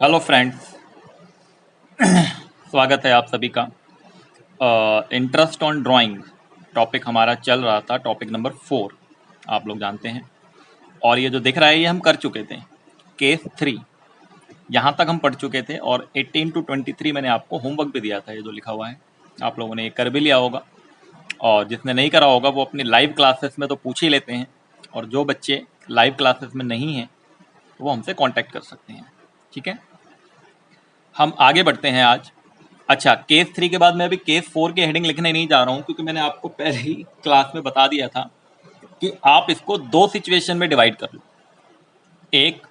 Hello friends, स्वागत है आप सभी का। इंटरेस्ट ऑन ड्राइंग टॉपिक हमारा चल रहा था, टॉपिक नंबर 4 आप लोग जानते हैं। और ये जो दिख रहा है ये हम कर चुके थे। केस 3 यहाँ तक हम पढ़ चुके थे और 18 to 23 मैंने आपको होमवर्क भी दिया था। ये जो लिखा हुआ है आप लोगों ने ये कर भी लिया होगा, और जिसने नहीं करा होगा वो अपनी लाइव क्लासेस में तो पूछ ही लेते हैं, और जो बच्चे लाइव क्लासेस में नहीं हैं वो हमसे कॉन्टैक्ट कर सकते हैं। ठीक है, हम आगे बढ़ते हैं आज। अच्छा, केस 3 के बाद मैं अभी केस 4 की हेडिंग लिखने नहीं जा रहा हूँ, क्योंकि मैंने आपको पहले ही क्लास में बता दिया था कि आप इसको दो सिचुएशन में डिवाइड कर लो। एक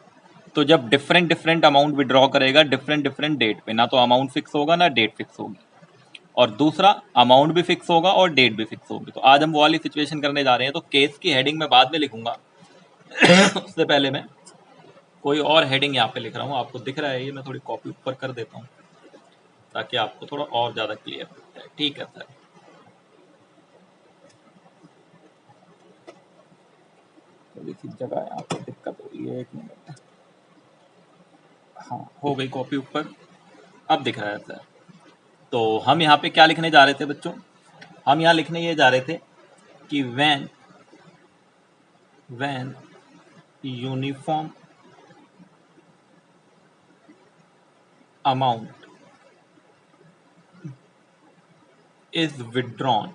तो जब डिफरेंट डिफरेंट अमाउंट विड्रॉ करेगा डिफरेंट डिफरेंट डेट पे, ना तो अमाउंट फिक्स होगा ना डेट फिक्स होगी, और दूसरा अमाउंट भी फिक्स होगा और डेट भी फिक्स होगी। तो आज हम वो वाली सिचुएशन करने जा रहे हैं। तो केस की हेडिंग मैं बाद में लिखूंगा उससे पहले मैं कोई और हेडिंग यहाँ पे लिख रहा हूँ। आपको दिख रहा है ये, मैं थोड़ी कॉपी ऊपर कर देता हूँ ताकि आपको थोड़ा और ज़्यादा क्लियर हो जाए। ठीक है सर, थोड़ी सी जगह यहाँ पे दिक्कत हो रही है, 1 मिनट। हाँ, हो गई कॉपी ऊपर, अब दिख रहा है सर। तो हम यहाँ पे क्या लिखने जा रहे थे बच्चों? हम यहाँ लिखने ये जा रहे थे कि when uniform amount is withdrawn,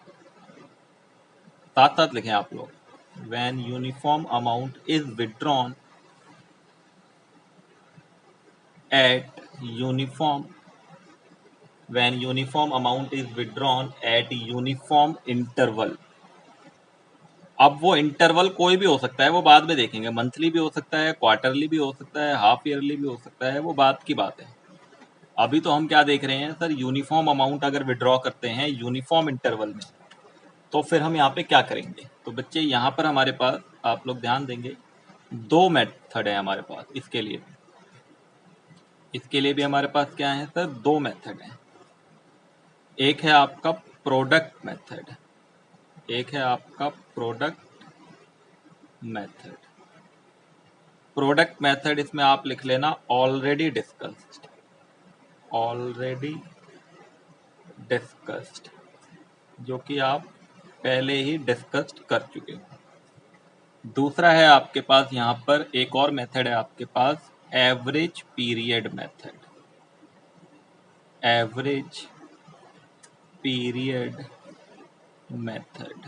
साथ साथ लिखें आप लोग, when uniform amount is withdrawn at uniform when uniform amount is withdrawn at uniform interval। अब वो इंटरवल कोई भी हो सकता है, वो बाद में देखेंगे। मंथली भी हो सकता है, क्वार्टरली भी हो सकता है, हाफ ईयरली भी हो सकता है, वो बात की बात है। अभी तो हम क्या देख रहे हैं सर, यूनिफॉर्म अमाउंट अगर विड्रॉ करते हैं यूनिफॉर्म इंटरवल में तो फिर हम यहाँ पे क्या करेंगे। तो बच्चे यहाँ पर हमारे पास, आप लोग ध्यान देंगे, दो मेथड है हमारे पास। इसके लिए भी हमारे पास क्या है सर, दो मेथड है। एक है आपका प्रोडक्ट मेथड, एक है आपका प्रोडक्ट मेथड। प्रोडक्ट मेथड इसमें आप लिख लेना ऑलरेडी डिस्कस्ड, जो कि आप पहले ही डिस्कस्ड कर चुके हो। दूसरा है आपके पास यहाँ पर एक और मेथड है आपके पास, average period method. Average period method,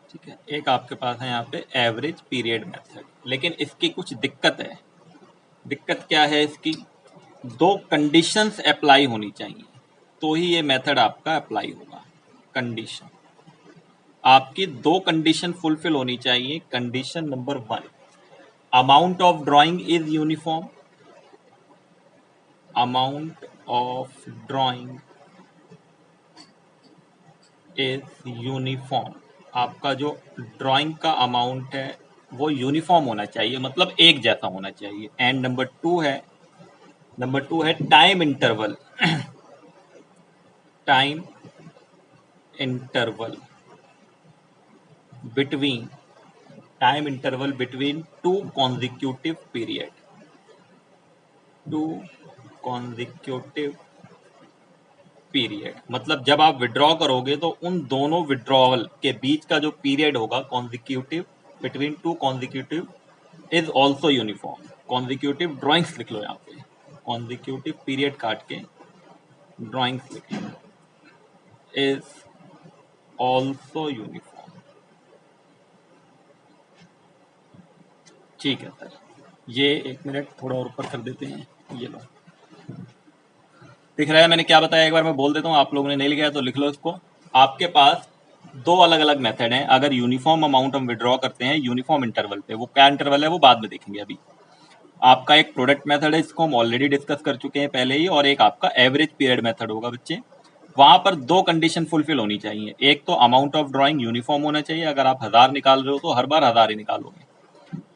ठीक है। एक आपके पास है यहाँ पे एवरेज पीरियड मेथड, लेकिन इसकी कुछ दिक्कत है। दिक्कत क्या है इसकी? दो कंडीशंस अप्लाई होनी चाहिए तो ही ये मेथड आपका अप्लाई होगा। कंडीशन आपकी दो कंडीशन फुलफिल होनी चाहिए। Condition number 1, amount of drawing is uniform. Amount of drawing is uniform, आपका जो ड्राइंग का अमाउंट है वो यूनिफॉर्म होना चाहिए, मतलब एक जैसा होना चाहिए। एंड नंबर टू है time interval. Time interval between two consecutive period. मतलब जब आप विड्रॉ करोगे तो उन दोनों विड्रॉवल के बीच का जो पीरियड होगा consecutive, between two consecutive is also uniform. Consecutive drawings लिख लो यहाँ पे, कॉन्जिक्यूटिव पीरियड काट के ड्राइंग्स लिख लो, इज ऑल्सो यूनिफॉर्म। ठीक है सर, ये 1 मिनट थोड़ा और ऊपर कर देते हैं। ये लो, दिख रहा है मैंने क्या बताया, एक बार मैं बोल देता हूँ, आप लोगों ने नहीं लिखा है तो लिख लो इसको। आपके पास दो अलग अलग मेथड हैं अगर यूनिफॉर्म अमाउंट हम विड्रॉ करते हैं यूनिफॉर्म इंटरवल पे। वो क्या इंटरवल है वो बाद में देखेंगे। अभी आपका एक प्रोडक्ट मेथड है, इसको हम ऑलरेडी डिस्कस कर चुके हैं पहले ही, और एक आपका एवरेज पीरियड मेथड होगा बच्चे। वहां पर दो कंडीशन फुलफिल होनी चाहिए। एक तो अमाउंट ऑफ ड्राइंग यूनिफॉर्म होना चाहिए, अगर आप 1000 निकाल रहे हो तो हर बार 1000 ही निकालोगे,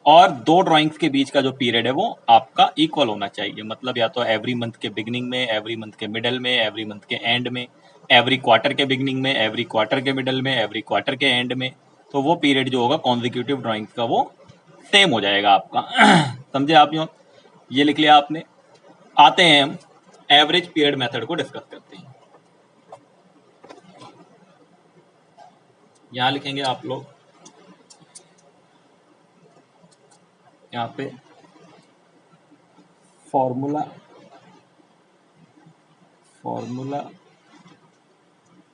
और दो ड्राइंग्स के बीच का जो पीरियड है वो आपका इक्वल होना चाहिए। मतलब या तो एवरी मंथ के बिगिनिंग में, एवरी मंथ के मिडल में, एवरी मंथ के एंड में, एवरी क्वार्टर के बिगिनिंग में, एवरी क्वार्टर के मिडल में, एवरी क्वार्टर के एंड में। तो वो पीरियड जो होगा कॉन्जिक्यूटिव ड्राइंग्स का वो सेम हो जाएगा आपका। समझे आप? ये लिख लिया आपने। आते हैं हम एवरेज पीरियड मेथड को डिस्कस करते हैं। यहां लिखेंगे आप लोग, यहाँ पे formula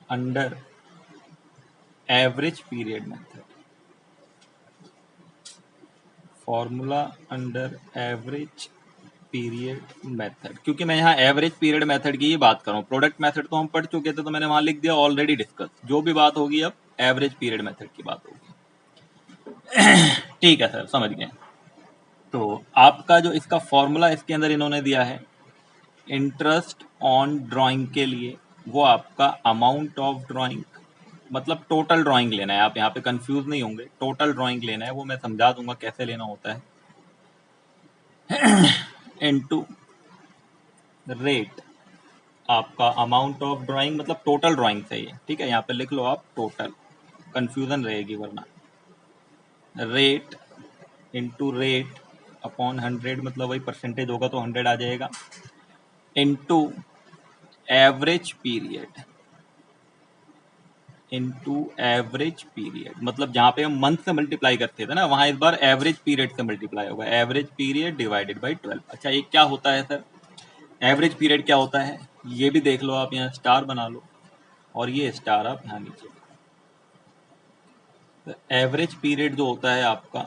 under average period method, formula under average period method. क्योंकि मैं यहाँ एवरेज पीरियड मेथड की ही बात कर रहा हूँ, प्रोडक्ट मेथड तो हम पढ़ चुके थे, तो मैंने वहां लिख दिया ऑलरेडी डिस्कस। जो भी बात होगी अब एवरेज पीरियड मेथड की बात होगी। ठीक है सर, समझ गए। तो आपका जो इसका फॉर्मूला इसके अंदर इन्होंने दिया है इंटरेस्ट ऑन ड्राइंग के लिए, वो आपका अमाउंट ऑफ ड्राइंग, मतलब टोटल ड्राइंग लेना है। आप यहाँ पे कंफ्यूज नहीं होंगे, टोटल ड्राइंग लेना है, वो मैं समझा दूंगा कैसे लेना होता है। इनटू रेट, आपका अमाउंट ऑफ ड्राइंग मतलब टोटल ड्राइंग चाहिए, ठीक है? यहाँ पे लिख लो आप टोटल, कंफ्यूजन रहेगी वरना। रेट इनटू रेट अपॉन 100, मतलब वही परसेंटेज होगा तो 100 आ जाएगा, into average period, into average period, मतलब जहां पे हम मंथ से मल्टीप्लाई करते थे ना, वहां इस बार एवरेज पीरियड से मल्टीप्लाई होगा, एवरेज पीरियड डिवाइडेड बाई 12। अच्छा, ये क्या होता है सर? एवरेज पीरियड क्या होता है ये भी देख लो आप, यहाँ स्टार बना लो और ये स्टार आप यहाँ नीचे। तो एवरेज पीरियड जो होता है आपका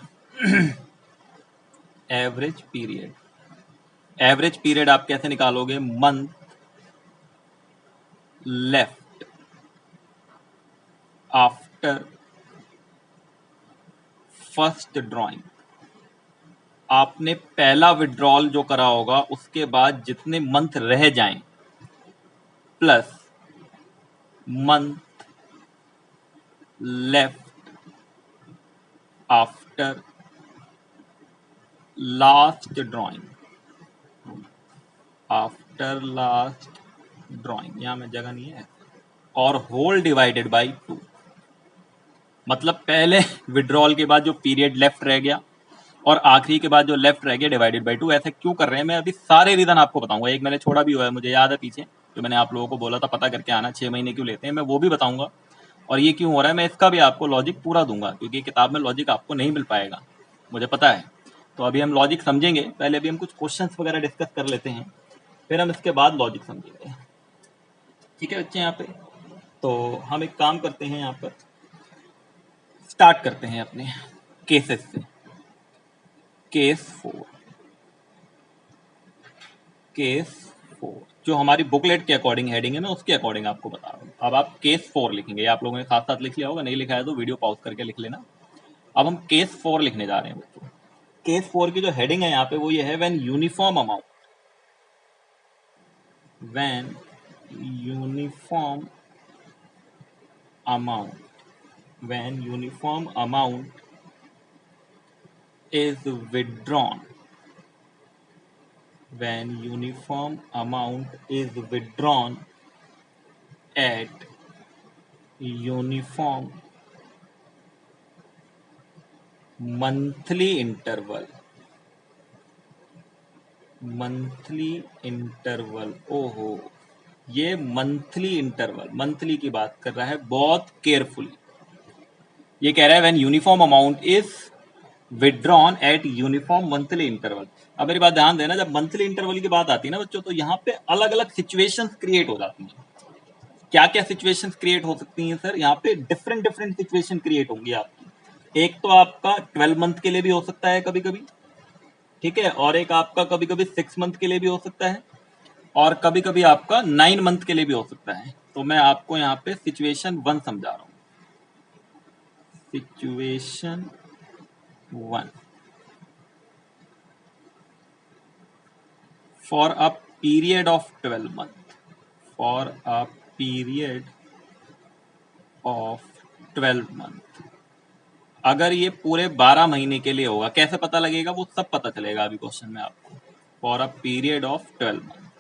एवरेज पीरियड आप कैसे निकालोगे? Month left after first drawing. आपने पहला विड्रॉल जो करा होगा उसके बाद जितने मंथ रह जाएं, plus month left after last drawing, after last drawing, यहां में जगह नहीं है, और होल डिवाइडेड बाई 2। मतलब पहले विड्रॉल के बाद जो पीरियड लेफ्ट रह गया और आखिरी के बाद जो लेफ्ट रह गया डिवाइडेड बाई 2। ऐसे क्यों कर रहे हैं मैं अभी सारे रीजन आपको बताऊंगा। एक मैंने छोड़ा भी हुआ है, मुझे याद है पीछे, जो मैंने आप लोगों को बोला था पता करके आना 6 महीने क्यों लेते हैं, मैं वो भी बताऊंगा। और ये क्यों हो रहा है मैं इसका भी आपको लॉजिक पूरा दूंगा, क्योंकि किताब में लॉजिक आपको नहीं मिल पाएगा, मुझे पता है। तो अभी हम लॉजिक समझेंगे, पहले अभी हम कुछ क्वेश्चंस वगैरह डिस्कस कर लेते हैं, फिर हम इसके बाद लॉजिक समझेंगे। ठीक है बच्चे? यहाँ पे तो हम एक काम करते हैं, यहाँ पर स्टार्ट करते हैं अपने केसेस से। केस 4 जो हमारी बुकलेट के अकॉर्डिंग हेडिंग है, मैं उसके अकॉर्डिंग आपको बता रहा हूँ। अब आप केस 4 लिखेंगे, आप लोगों ने साथ साथ लिख लिया होगा, नहीं लिखा है तो वीडियो पॉज करके लिख लेना। अब हम केस 4 लिखने जा रहे हैं बच्चों। केस 4 की जो हेडिंग है यहाँ पे वो ये है, when uniform amount, when uniform amount is withdrawn, when uniform amount is withdrawn at uniform monthly interval, ओहो, ये मंथली इंटरवल, मंथली की बात कर रहा है बहुत केयरफुली। ये कह रहा है when uniform amount is withdrawn at uniform monthly interval. अब मेरी बात ध्यान देना, जब मंथली इंटरवल की बात आती है ना बच्चों, तो यहाँ पे अलग अलग सिचुएशंस क्रिएट हो जाती हैं। क्या क्या सिचुएशंस क्रिएट हो सकती हैं सर? यहाँ पे डिफरेंट सिचुएशन क्रिएट होंगी आपकी। एक तो आपका 12 मंथ के लिए भी हो सकता है कभी कभी, ठीक है, और एक आपका कभी कभी 6 मंथ के लिए भी हो सकता है, और कभी कभी आपका 9 मंथ के लिए भी हो सकता है। तो मैं आपको यहाँ पे सिचुएशन 1 समझा रहा हूँ। Situation 1, for a period of 12 month, for a period of 12 month, अगर ये पूरे 12 महीने के लिए होगा, कैसे पता लगेगा? वो सब पता चलेगा अभी क्वेश्चन में आपको। For a period of 12 month,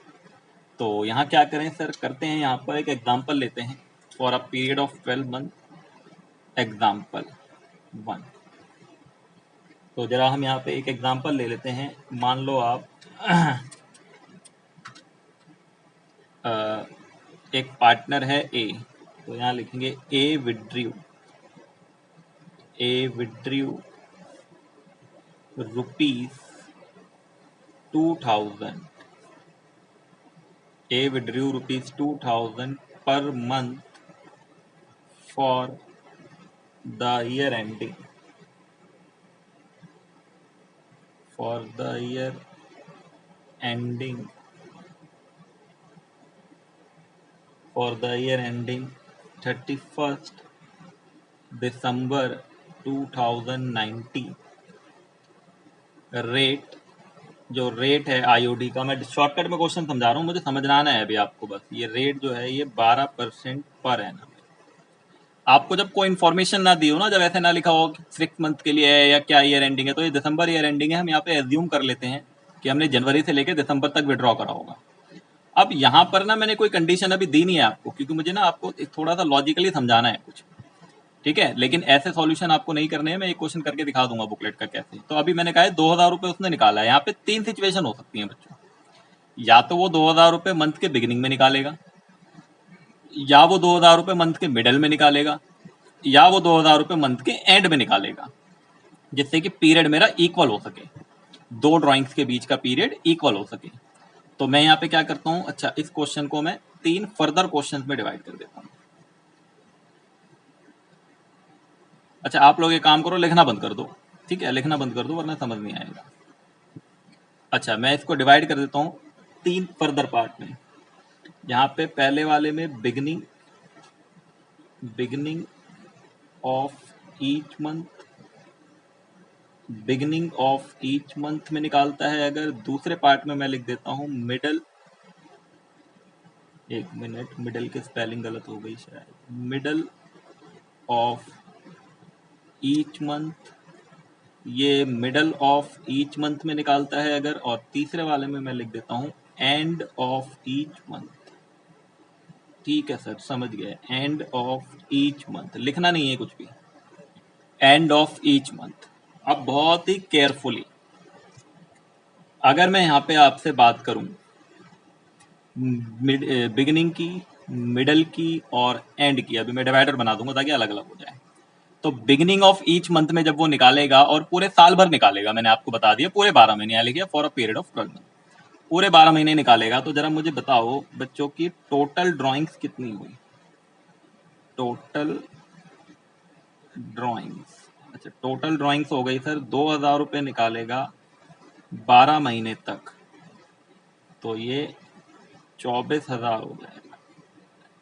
तो यहाँ क्या करें सर? करते हैं यहाँ पर एक एग्जाम्पल लेते हैं। For a period of 12 month, example 1। तो जरा हम यहाँ पे एक एग्जांपल ले लेते हैं। मान लो आप एक पार्टनर है ए, तो यहाँ लिखेंगे ए withdrew ₹2000 ₹2000 per month for the year ending for the year ending 31st December 2019। Rate, जो रेट है आईओडी का, मैं शॉर्टकट में क्वेश्चन समझा रहा हूँ, मुझे समझना आना है अभी आपको बस। ये रेट जो है ये 12% पर एनम। आपको जब कोई इन्फॉर्मेशन ना दी हो ना, जब ऐसे ना लिखा हो कि 6 मंथ के लिए है या क्या ईयर एंडिंग है, तो ये दिसंबर ईयर एंडिंग है, हम यहाँ पे एज्यूम कर लेते हैं कि हमने जनवरी से लेकर दिसंबर तक विड्रॉ करा होगा। अब यहाँ पर ना मैंने कोई कंडीशन अभी दी नहीं है आपको, क्योंकि मुझे ना आपको थोड़ा सा लॉजिकली समझाना है कुछ, ठीक है। लेकिन ऐसे सॉल्यूशन आपको नहीं करने हैं, मैं एक क्वेश्चन करके दिखा दूंगा बुकलेट का कैसे। तो अभी मैंने कहा है 2000 रुपये उसने निकाला है। यहाँ पे 3 सिचुएशन हो सकती है बच्चों, या तो वो 2000 रुपये मंथ के बिगिनिंग में निकालेगा, या वो 2000 रुपये मंथ के मिडल में निकालेगा, या वो 2000 रुपये मंथ के एंड में निकालेगा, जिससे कि पीरियड मेरा इक्वल हो सके, दो ड्राइंग्स के बीच का पीरियड इक्वल हो सके। तो मैं यहाँ पे क्या करता हूँ, अच्छा इस क्वेश्चन को मैं 3 फर्दर क्वेश्चंस में डिवाइड कर देता हूँ। अच्छा आप लोग एक काम करो, लिखना बंद कर दो, ठीक है, लिखना बंद कर दो वरना समझ नहीं आएगा। अच्छा मैं इसको डिवाइड कर देता हूँ 3 फर्दर पार्ट में। यहाँ पे पहले वाले में बिगनिंग ऑफ ईच मंथ में निकालता है। अगर दूसरे पार्ट में मैं लिख देता हूँ मिडल, एक मिनट, मिडल की स्पेलिंग गलत हो गई शायद, मिडल ऑफ ईच मंथ, ये मिडल ऑफ ईच मंथ में निकालता है अगर। और तीसरे वाले में मैं लिख देता हूँ एंड ऑफ ईच मंथ। ठीक है सर, समझ गए, एंड ऑफ ईच मंथ, लिखना नहीं है कुछ भी, एंड ऑफ ईच मंथ। अब बहुत ही केयरफुली, अगर मैं यहाँ पे आपसे बात करूं बिगिनिंग की, मिडल की और एंड की, अभी मैं डिवाइडर बना दूंगा ताकि अलग अलग हो जाए। तो बिगिनिंग ऑफ ईच मंथ में जब वो निकालेगा, और पूरे साल भर निकालेगा, मैंने आपको बता दिया पूरे 12 महीने, यहाँ लिखिए for a period of 12 month, पूरे 12 महीने निकालेगा। तो जरा मुझे बताओ बच्चों की टोटल ड्राइंग्स कितनी हुई, टोटल ड्राइंग्स। अच्छा टोटल ड्राइंग्स हो गई सर, 2000 रुपये निकालेगा 12 महीने तक, तो ये 24,000 हो जाएगा।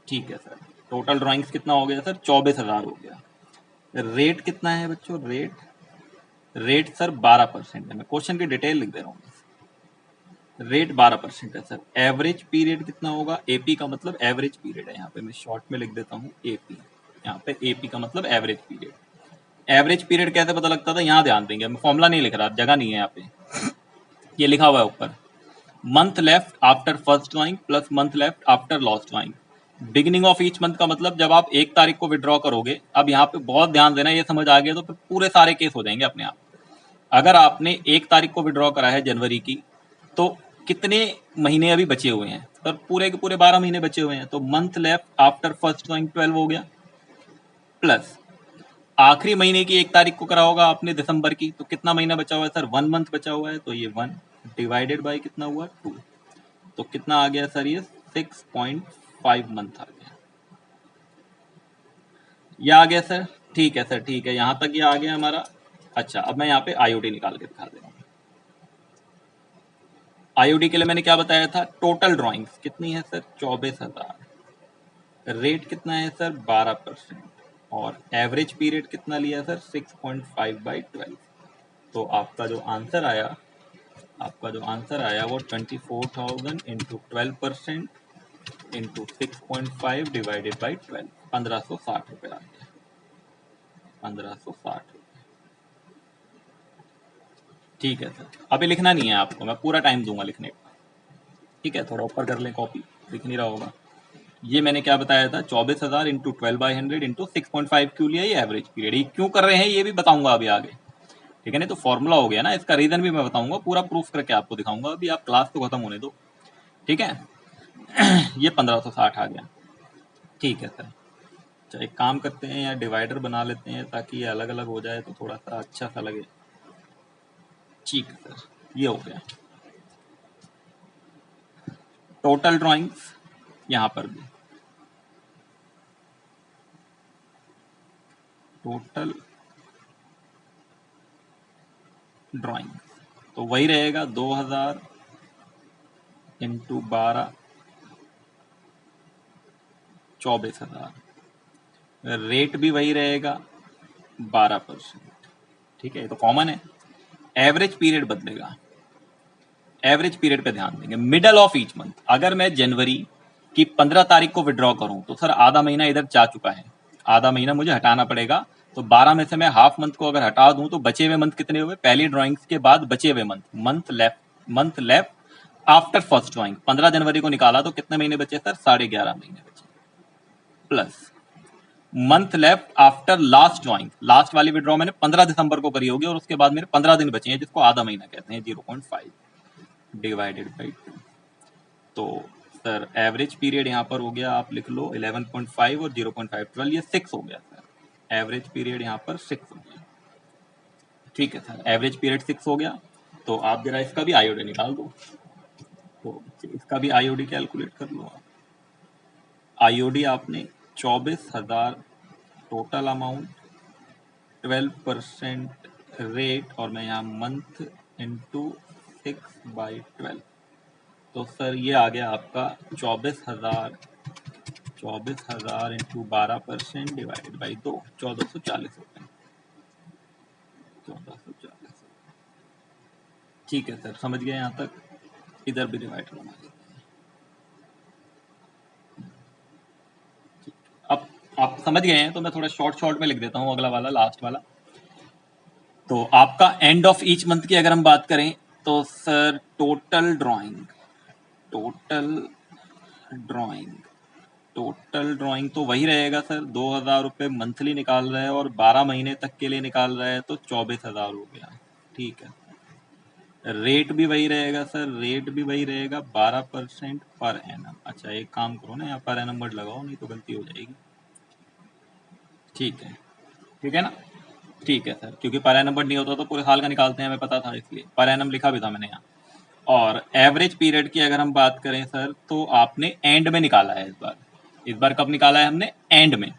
ठीक है सर, टोटल ड्राइंग्स कितना हो गया सर, 24,000 हो गया। रेट कितना है बच्चों, रेट सर 12% है, मैं क्वेश्चन की डिटेल लिख दे रहा हूँ, रेट 12% है सर। एवरेज पीरियड कितना होगा, एपी का मतलब एवरेज पीरियड है, यहाँ पे मैं शॉर्ट में लिख देता हूँ एपी, यहाँ पे एपी का मतलब एवरेज पीरियड। एवरेज पीरियड कैसे पता लगता था, यहाँ ध्यान देंगे, मैं फॉर्मूला नहीं लिख रहा, जगह नहीं है यहाँ पे, ये लिखा हुआ है ऊपर, month left after first drawing plus month left after last drawing. Beginning of each month का मतलब जब आप 1 तारीख को विड्रॉ करोगे। अब यहाँ पे बहुत ध्यान देना, ये समझ आ गया तो फिर पूरे सारे केस हो जाएंगे अपने आप। अगर आपने 1 तारीख को विड्रॉ करा है जनवरी की, तो कितने महीने अभी बचे हुए हैं सर, पूरे के पूरे 12 महीने बचे हुए हैं, तो month left after first drawing 12 हो गया, प्लस आखिरी महीने की 1 तारीख को करा होगा आपने दिसंबर की, तो कितना महीना बचा हुआ है सर, 1 मंथ बचा हुआ है, तो ये 1 डिवाइडेड बाय कितना हुआ 2, तो कितना आ गया सर, ये 6.5 मंथ आ गया। ये आ गया सर, ठीक है सर, ठीक है, यहां तक ये आ गया हमारा। अच्छा अब मैं यहाँ पे आईओडी निकाल के दिखा दे रहा हूँ। आईओडी के लिए मैंने क्या बताया था, टोटल ड्राइंग्स कितनी है सर, 24,000, रेट कितना है सर 12%, और एवरेज पीरियड कितना लिया सर 6.5/12। तो आपका जो आंसर आया, वो 24,000 इंटू 12% इंटू 6.5 डिवाइडेड बाई 12, 1560 रुपये आ गया, 1560 रुपये। ठीक है सर, अभी लिखना नहीं है आपको, मैं पूरा टाइम दूंगा लिखने का, ठीक है, थोड़ा ऊपर कर लें कॉपी, दिख नहीं रहा होगा। ये मैंने क्या बताया था, 24,000 इंटू 12/100 इंटू 6.5 क्यों लिया, ये एवरेज पीरियड, ये क्यों कर रहे हैं ये भी बताऊंगा अभी आगे, ठीक है, नहीं तो फॉर्मूला हो गया ना, इसका रीजन भी मैं बताऊंगा, पूरा प्रूफ करके आपको दिखाऊंगा, अभी आप क्लास तो खत्म होने दो। ठीक है ये 1560 आ गया। ठीक है सर, अच्छा एक काम करते हैं, या डिवाइडर बना लेते हैं ताकि ये अलग अलग हो जाए तो थोड़ा सा अच्छा सा लगे। ठीक है सर, ये हो गया। टोटल ड्राइंग्स यहाँ पर भी टोटल ड्राइंग तो वही रहेगा 2000 इंटू 12 24,000। रेट भी वही रहेगा 12%। ठीक है, ये तो कॉमन है। एवरेज पीरियड बदलेगा, एवरेज पीरियड पे ध्यान देंगे। मिडल ऑफ ईच मंथ, अगर मैं जनवरी की 15 तारीख को विड्रॉ करूं तो सर आधा महीना इधर जा चुका है, आधा महीना मुझे हटाना पड़ेगा। तो 12 में से मैं हाफ मंथ को अगर हटा दूं तो बचे हुए मंथ कितने हुए, पहली ड्राइंग्स के बाद बचे हुए month left after first drawing. 15 जनवरी को निकाला तो कितने महीने बचे सर, 11.5 महीने बचे, plus month left after last drawing. Last वाली विड्रॉ मैंने 15 दिसंबर को करी होगी और उसके बाद मेरे 15 दिन बचे हैं, जिसको आधा महीना कहते हैं, 0.5 डिवाइडेड बाई 2। तो सर एवरेज पीरियड यहाँ पर हो गया, आप लिख लो 11.5 और 0.5 12, ये 6 हो गया सर। एवरेज पीरियड यहाँ पर 6 हो गया। ठीक है सर, एवरेज पीरियड 6 हो गया। तो आप जरा इसका भी आईओडी निकाल दो, तो इसका भी आईओडी कैलकुलेट कर लो आप। आईओडी आपने 24,000 टोटल अमाउंट, 12% रेट, और मैं यहाँ मंथ इंटू 6/12। तो सर ये आ गया आपका 24,000 इंटू 12% डिवाइडेड बाई 2, 1440 रुपये। 1440। ठीक है सर, समझ गए यहाँ तक। इधर भी डिवाइडर बना लेते हैं। अब आप समझ गए हैं तो मैं थोड़ा शॉर्ट में लिख देता हूँ, अगला वाला लास्ट वाला। तो आपका एंड ऑफ ईच मंथ की अगर हम बात करें तो सर टोटल ड्राइंग तो वही रहेगा सर, 2,000 रुपये मंथली निकाल रहा है और 12 महीने तक के लिए निकाल रहा है तो 24,000 हो गया। ठीक है, रेट भी वही रहेगा सर, रेट भी वही रहेगा 12% पर एनम। अच्छा एक काम करो ना, यहाँ पर एनम वर्ड लगाओ, नहीं तो गलती हो जाएगी। ठीक है ना। ठीक है सर, क्योंकि पर एनम वर्ड नहीं होता तो पूरे साल का निकालते हैं, हमें पता था, इसलिए पर एनम लिखा भी था मैंने यहाँ। और एवरेज पीरियड की अगर हम बात करें सर, तो आपने एंड में निकाला है इस बार कब निकाला है हमने, एंड में।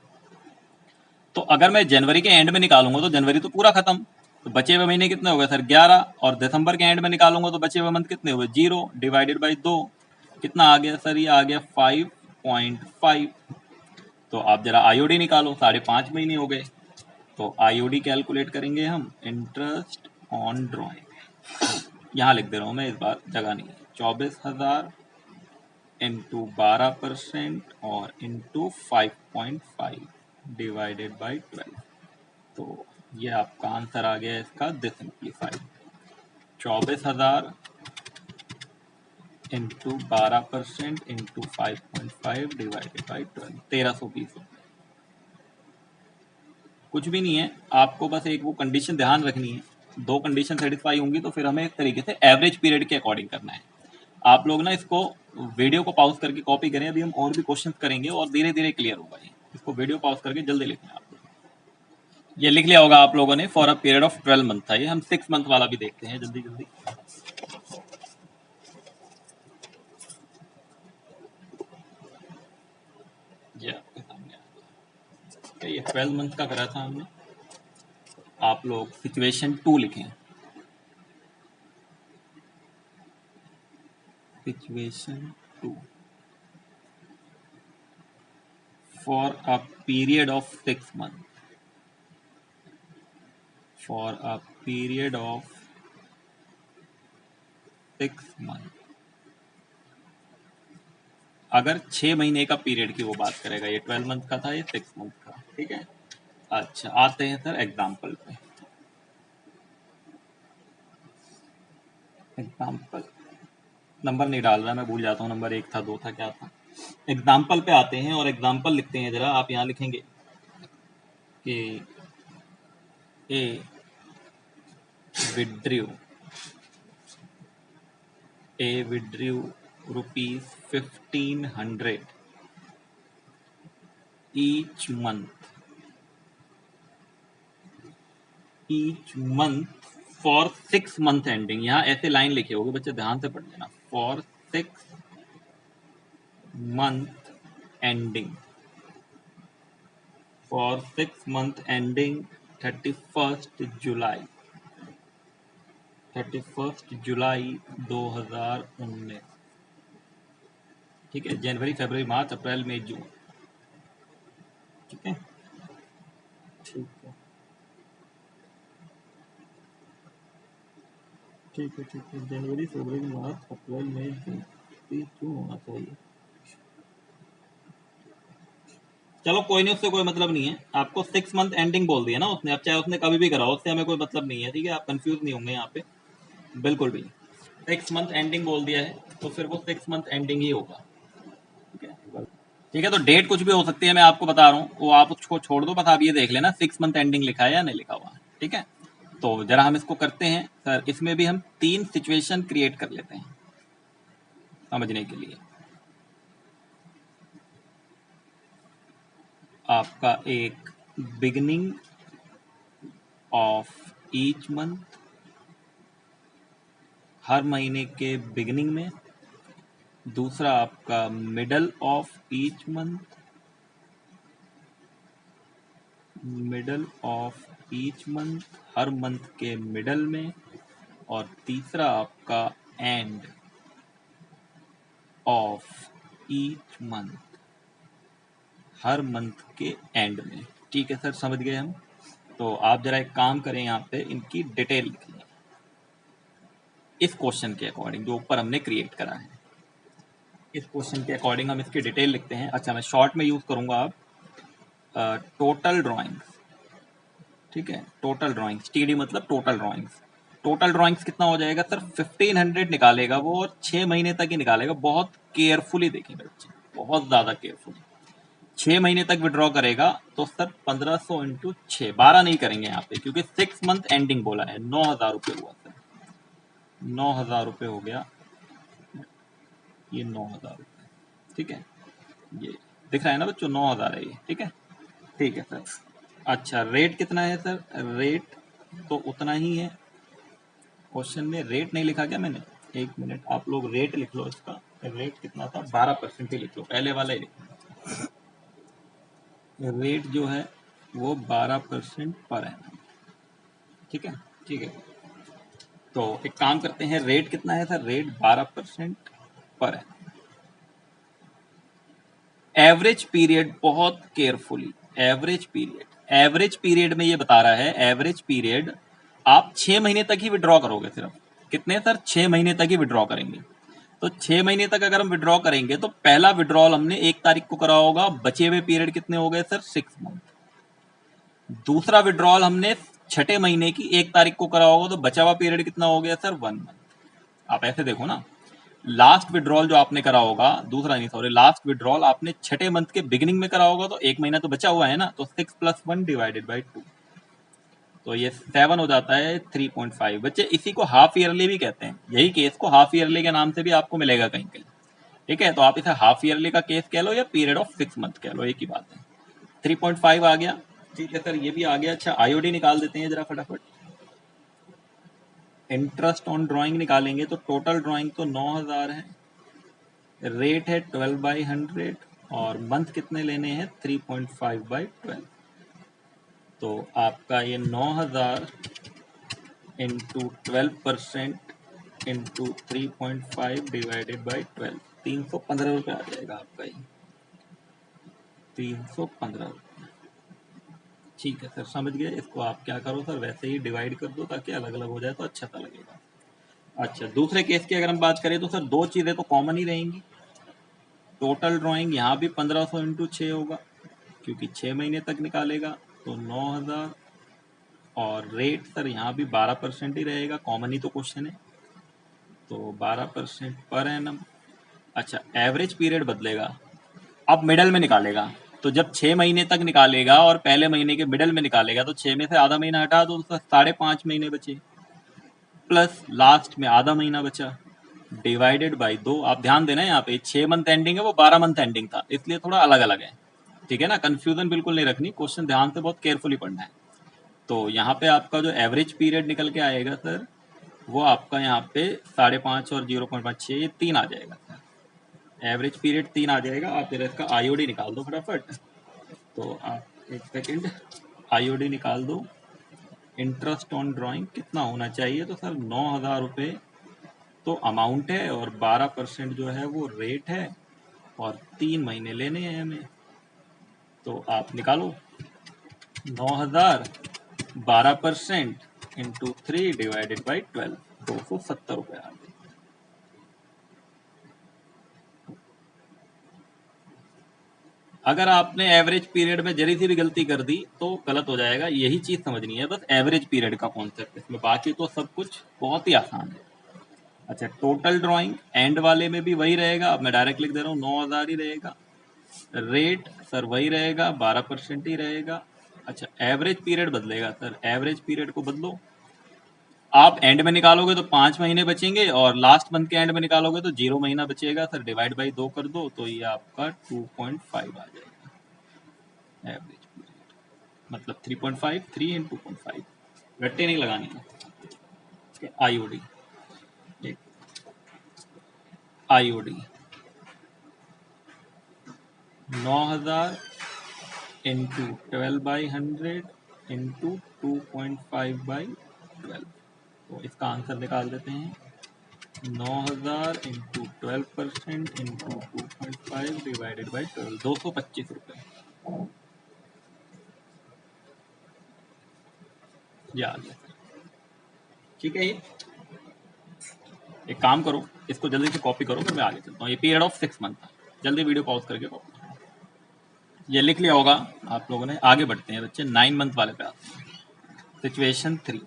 तो अगर मैं जनवरी के एंड में निकालूंगा तो जनवरी तो पूरा खत्म, तो बचे हुए महीने कितने हो गए सर, 11। और दिसंबर के एंड में निकालूंगा तो बचे हुए मंथ कितने हुए, 0 डिवाइडेड बाई 2। कितना आ गया सर, ये आ गया 5.5। तो आप जरा आईओडी निकालो, 5.5 महीने हो गए। तो आईओडी कैलकुलेट करेंगे हम, इंटरेस्ट ऑन ड्राइंग, यहाँ लिख दे रहा हूँ मैं, इस बार जगह नहीं है, 24,000 इंटू 12% और इंटू 5.5 डिवाइडेड बाई 12। तो ये आपका आंसर आ गया इसका डिसिम्प्लीफाइड, 24,000 इंटू 12% इंटू 5.5 डिवाइडेड बाई 12, 1320 रुपये। कुछ भी नहीं है, आपको बस एक वो कंडीशन ध्यान रखनी है, 2 कंडीशन सेटिस्फाई होंगी तो फिर हमें एक तरीके से एवरेज पीरियड के अकॉर्डिंग करना है। आप लोग ना इसको वीडियो को पॉज करके कॉपी करें, अभी हम और भी क्वेश्चन करेंगे और धीरे धीरे क्लियर होगा ये। इसको वीडियो पॉज करके जल्दी लिखें आप लोग। ये लिख लिया होगा आप लोगों ने, for a period of 12 month था ये। हम 6 मंथ वाला भी देखते हैं जल्दी जल्दी। ये आपके सामने आ गया, ये 12 मंथ का करा था हमने। आप लोग सिचुएशन 2 लिखें, situation 2 for a period of 6 months, for a period of 6 months। अगर 6 महीने का पीरियड की वो बात करेगा, ये 12 मंथ का था, ये 6 मंथ का। ठीक है, अच्छा आते हैं सर एग्जाम्पल पे। एग्जाम्पल नंबर नहीं डाल रहा, मैं भूल जाता हूँ, नंबर 1 था 2 था क्या था। एग्जाम्पल पे आते हैं और एग्जाम्पल लिखते हैं। जरा आप यहाँ लिखेंगे कि ए withdrew rupees 1500 each month for 6 month ending। यहाँ ऐसे लाइन लिखे होगे बच्चे, ध्यान से पढ़ लेना। for 6 month ending, for 6 month ending 31st जुलाई 2019। ठीक है, जनवरी, फरवरी, मार्च, अप्रैल, मई, जून। ठीक है, ठीक है, ठीक है, ठीक है। जनवरी, फरवरी, मार्च, अप्रैल, मई, जून, क्यों होना चाहिए? चलो कोई नहीं, उससे कोई मतलब नहीं है। आपको 6 मंथ एंडिंग बोल दिया ना उसने, अब चाहे उसने कभी भी कराओ, उससे हमें कोई मतलब नहीं है। ठीक है, आप कंफ्यूज नहीं होंगे यहाँ पे बिल्कुल भी। 6 मंथ एंडिंग बोल दिया है तो फिर वो 6 मंथ एंडिंग ही होगा। ठीक है, ठीक है। तो डेट कुछ भी हो सकती है, मैं आपको बता रहा हूँ, वो आप उसको छोड़ दो, बस आप ये देख लेना 6 मंथ एंडिंग लिखा है या नहीं लिखा हुआ। ठीक है, तो जरा हम इसको करते हैं सर। इसमें भी हम 3 सिचुएशन क्रिएट कर लेते हैं समझने के लिए। आपका एक बिगिनिंग ऑफ ईच मंथ, हर महीने के बिगिनिंग में। दूसरा आपका middle of each month, middle of each month, her month के मिडल में। और तीसरा आपका end of each month, her month के एंड में। ठीक है सर, समझ गए हम। तो आप जरा एक काम करें, यहाँ पे इनकी डिटेल लिख लें इस क्वेश्चन के अकॉर्डिंग जो ऊपर हमने क्रिएट करा है। इस क्वेश्चन के अकॉर्डिंग हम इसकी डिटेल लिखते हैं। अच्छा, मैं शॉर्ट में यूज करूंगा आप टोटल ड्राइंग्स। ठीक है, टोटल ड्राइंग्स, टीडी मतलब टोटल ड्राइंग्स। टोटल ड्राइंग्स कितना हो जाएगा सर? 1500 निकालेगा वो, और 6 महीने तक ही निकालेगा। बहुत केयरफुली देखेंगे बच्चे, बहुत ज्यादा केयरफुली। 6 महीने तक विड्रॉ करेगा तो सर 1500 इंटू 6, 12 नहीं करेंगे यहाँ पे क्योंकि 6 मंथ एंडिंग बोला है। 9000 रुपये हुआ सर, 9000 रुपये हो गया, ये 9000 रुपये। ठीक है, ये दिख रहा है ना बच्चों, 9000 है ये। ठीक है, ठीक है सर। अच्छा, रेट कितना है सर? रेट तो उतना ही है। क्वेश्चन में रेट नहीं लिखा क्या मैंने? एक मिनट, आप लोग रेट लिख लो इसका। रेट कितना था? 12% ही लिख लो, पहले वाला ही लिख लो। रेट जो है वो 12% पर एनम। ठीक है, ठीक है। तो एक काम करते हैं, रेट कितना है sir? Rate 12% per annum. Average period, बहुत carefully, average period, average period में ये बता रहा है, एवरेज पीरियड आप 6 महीने तक ही विड्रॉ करोगे सिर्फ। कितने सर? 6 महीने तक ही विड्रॉ करेंगे। तो 6 महीने तक अगर हम विड्रॉ करेंगे तो पहला विड्रॉल हमने 1 तारीख को करा होगा, बचे हुए पीरियड कितने हो गए सर? 6 मंथ। दूसरा विड्रॉल हमने छठे महीने की 1 तारीख को करा होगा, तो बचा हुआ पीरियड कितना हो गया सर? 1 मंथ। आप ऐसे देखो ना, लास्ट विड्रॉल जो आपने करा होगा, दूसरा नहीं सॉरी, लास्ट विड्रॉल आपने छठे मंथ के बिगिनिंग में करा होगा, तो 1 महीना तो बचा हुआ है ना, तो 6 + 1 डिवाइडेड बाई 2, तो ये 7 हो जाता है 3.5। बच्चे इसी को हाफ ईयरली भी कहते हैं, यही केस को हाफ ईयरली के नाम से भी आपको मिलेगा कहीं कहीं। ठीक है, तो आप इसे हाफ ईयरली का केस कह लो या पीरियड ऑफ 6 मंथ कह लो, एक ही बात है। 3.5 आ गया। ठीक है सर, ये भी आ गया। अच्छा, आईओडी निकाल देते हैं जरा फटाफट। इंटरेस्ट ऑन ड्राइंग निकालेंगे तो टोटल ड्राइंग तो 9000 है, रेट है 12/100, और मंथ कितने लेने हैं? 3.5/12। तो आपका ये 9000 इंटू 12% इंटू 3.5 डिवाइडेड बाई 12, 315 रुपये आ जाएगा आपका ये, 315 रुपये। ठीक है सर, समझ गए। इसको आप क्या करो सर, वैसे ही डिवाइड कर दो ताकि अलग अलग हो जाए तो अच्छा सा लगेगा। अच्छा, दूसरे केस की अगर हम बात करें तो सर 2 चीज़ें तो कॉमन ही रहेंगी। टोटल ड्राइंग यहाँ भी 1500 इंटू 6 होगा क्योंकि 6 महीने तक निकालेगा, तो 9000। और रेट सर यहाँ भी 12% ही रहेगा, कॉमन ही तो क्वेश्चन है, तो 12% पर एनम। अच्छा, एवरेज पीरियड बदलेगा, अब मिडल में निकालेगा, तो जब 6 महीने तक निकालेगा और पहले महीने के मिडल में निकालेगा तो 6 में से आधा महीना हटा दो तो 5.5 महीने बचे। प्लस लास्ट में आधा महीना बचा डिवाइडेड बाई 2। आप ध्यान देना यहाँ पे 6 मंथ एंडिंग है, वो 12 मंथ एंडिंग था, इसलिए थोड़ा अलग अलग है। ठीक है ना, कंफ्यूजन बिल्कुल नहीं रखनी, क्वेश्चन ध्यान से बहुत केयरफुली पढ़ना है। तो यहाँ पे आपका जो एवरेज पीरियड निकल के आएगा सर, वो आपका यहाँ पे 5.5 और 0.5 ये 3 आ जाएगा सर। एवरेज पीरियड 3 आ जाएगा। आप जरा इसका आईओडी निकाल दो फटाफट। तो आप एक सेकेंड, आईओडी निकाल दो। इंटरेस्ट ऑन ड्राइंग कितना होना चाहिए? तो सर 9,000 रुपये तो अमाउंट है और 12% जो है वो रेट है और 3 महीने लेने हैं हमें। तो आप निकालो 9,000 12% इंटू 3 डिवाइडेड बाई 12, 270 रुपये आ गए। अगर आपने एवरेज पीरियड में जरी सी भी गलती कर दी तो गलत हो जाएगा, यही चीज समझनी है बस, एवरेज पीरियड का कॉन्सेप्ट इसमें, बाकी तो सब कुछ बहुत ही आसान है। अच्छा, टोटल ड्राइंग एंड वाले में भी वही रहेगा, अब मैं डायरेक्ट लिख दे रहा हूँ 9,000 ही रहेगा। रेट सर वही रहेगा, 12% ही रहेगा। अच्छा, एवरेज पीरियड बदलेगा सर, एवरेज पीरियड को बदलो। आप एंड में निकालोगे तो 5 महीने बचेंगे और लास्ट मंथ के एंड में निकालोगे तो 0 महीना बचेगा सर। डिवाइड बाई 2 कर दो तो ये आपका 2.5 आ जाएगा एवरेज पीरियड, मतलब 3.5, 3 इन 2.5। घट्टे नहीं लगानी है। IOD, IOD 9,000 into 12/100 into 2.5/12। तो इसका आंसर निकाल देते हैं। 9,000 इंटू 12% इंटू 2.5 डिवाइडेड बाई 12, 225 रुपये। ये आ गया। ठीक है, ये एक काम करो, इसको जल्दी से कॉपी करो, फिर मैं आगे चलता हूँ। ये पीरियड ऑफ 6 मंथ था। जल्दी वीडियो पॉज करके कॉपी करो। ये लिख लिया होगा आप लोगों ने। आगे बढ़ते हैं बच्चे, 9 मंथ वाले पे आते हैं। Situation 3,